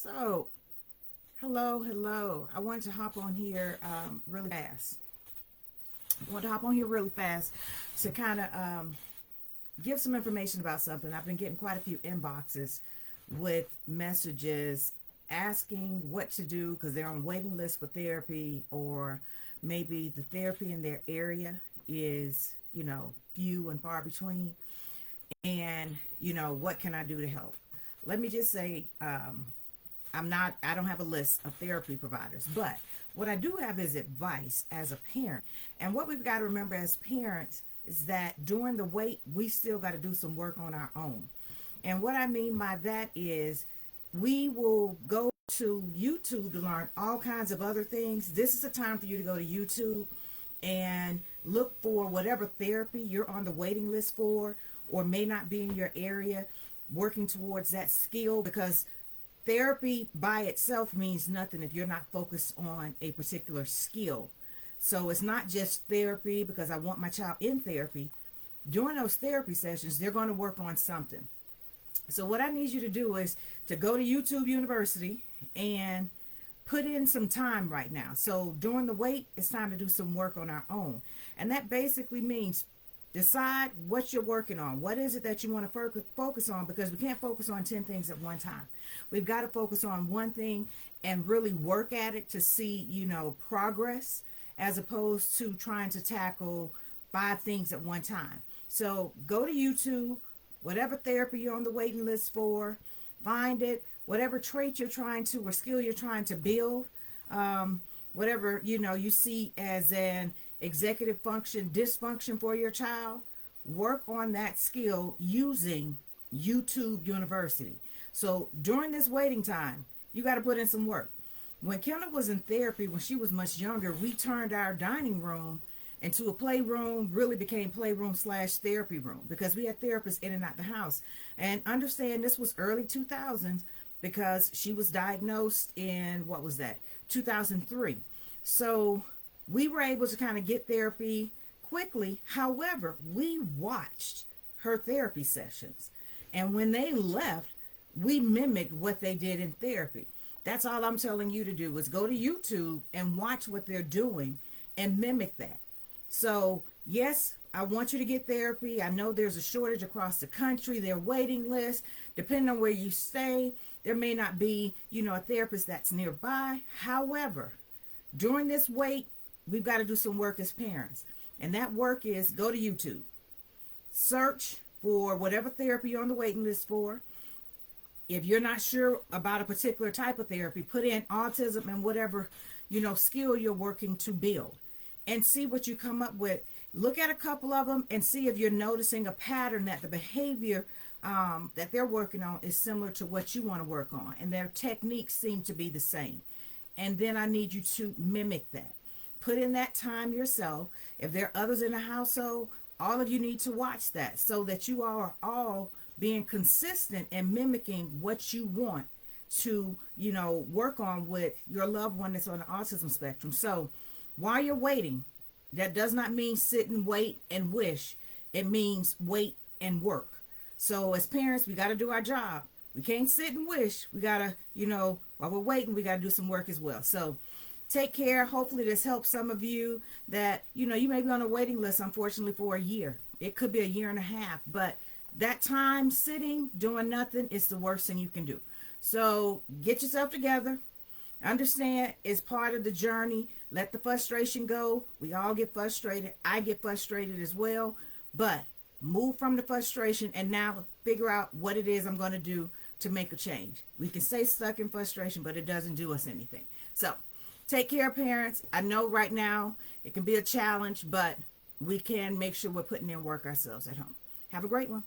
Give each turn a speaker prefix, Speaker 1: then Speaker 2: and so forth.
Speaker 1: So, hello. I wanted to hop on here really fast. I want to hop on here really fast to kind of give some information about something. I've been getting quite a few inboxes with messages asking what to do because they're on waiting list for therapy, or maybe the therapy in their area is, few and far between. And, what can I do to help? Let me just say, I don't have a list of therapy providers, but what I do have is advice as a parent. And what we've got to remember as parents is that during the wait, we still got to do some work on our own. And what I mean by that is we will go to YouTube to learn all kinds of other things. This is a time for you to go to YouTube and look for whatever therapy you're on the waiting list for, or may not be in your area, working towards that skill, because therapy by itself means nothing if you're not focused on a particular skill. So it's not just therapy because I want my child in therapy. During those therapy sessions, they're going to work on something. So what I need you to do is to go to YouTube University and put in some time right now. So during the wait, it's time to do some work on our own. And that basically means decide what you're working on. What is it that you want to focus on? Because we can't focus on 10 things at one time. We've got to focus on one thing and really work at it to see, progress, as opposed to trying to tackle 5 things at one time. So go to YouTube, whatever therapy you're on the waiting list for, find it, whatever trait you're trying to, or skill you're trying to build, whatever, you see as an executive function dysfunction for your child, work on that skill using YouTube University. So during this waiting time, you got to put in some work. When Kendall was in therapy, when she was much younger, we turned our dining room into a playroom, really became playroom / therapy room, because we had therapists in and out the house. And understand, this was early 2000s, because she was diagnosed in, 2003. So we were able to kind of get therapy quickly. However, we watched her therapy sessions. And when they left, we mimicked what they did in therapy. That's all I'm telling you to do, is go to YouTube and watch what they're doing and mimic that. So, yes, I want you to get therapy. I know there's a shortage across the country. There are waiting lists. Depending on where you stay, there may not be, a therapist that's nearby. However, during this wait, we've got to do some work as parents. And that work is go to YouTube. Search for whatever therapy you're on the waiting list for. If you're not sure about a particular type of therapy, put in autism and whatever, skill you're working to build, and see what you come up with. Look at a couple of them and see if you're noticing a pattern, that the behavior that they're working on is similar to what you want to work on, and their techniques seem to be the same. And then I need you to mimic that. Put in that time yourself. If there are others in the household, all of you need to watch that, so that you are all being consistent and mimicking what you want to, work on with your loved one that's on the autism spectrum. So while you're waiting, that does not mean sit and wait and wish. It means wait and work. So as parents, we got to do our job. We can't sit and wish. We got to, while we're waiting, we got to do some work as well. So take care. Hopefully this helps some of you that, you may be on a waiting list, unfortunately, for a year. It could be a year and a half, but that time sitting, doing nothing is the worst thing you can do. So get yourself together. Understand it's part of the journey. Let the frustration go. We all get frustrated. I get frustrated as well. But move from the frustration and now figure out what it is I'm going to do to make a change. We can stay stuck in frustration, but it doesn't do us anything. So take care, parents. I know right now it can be a challenge, but we can make sure we're putting in work ourselves at home. Have a great one.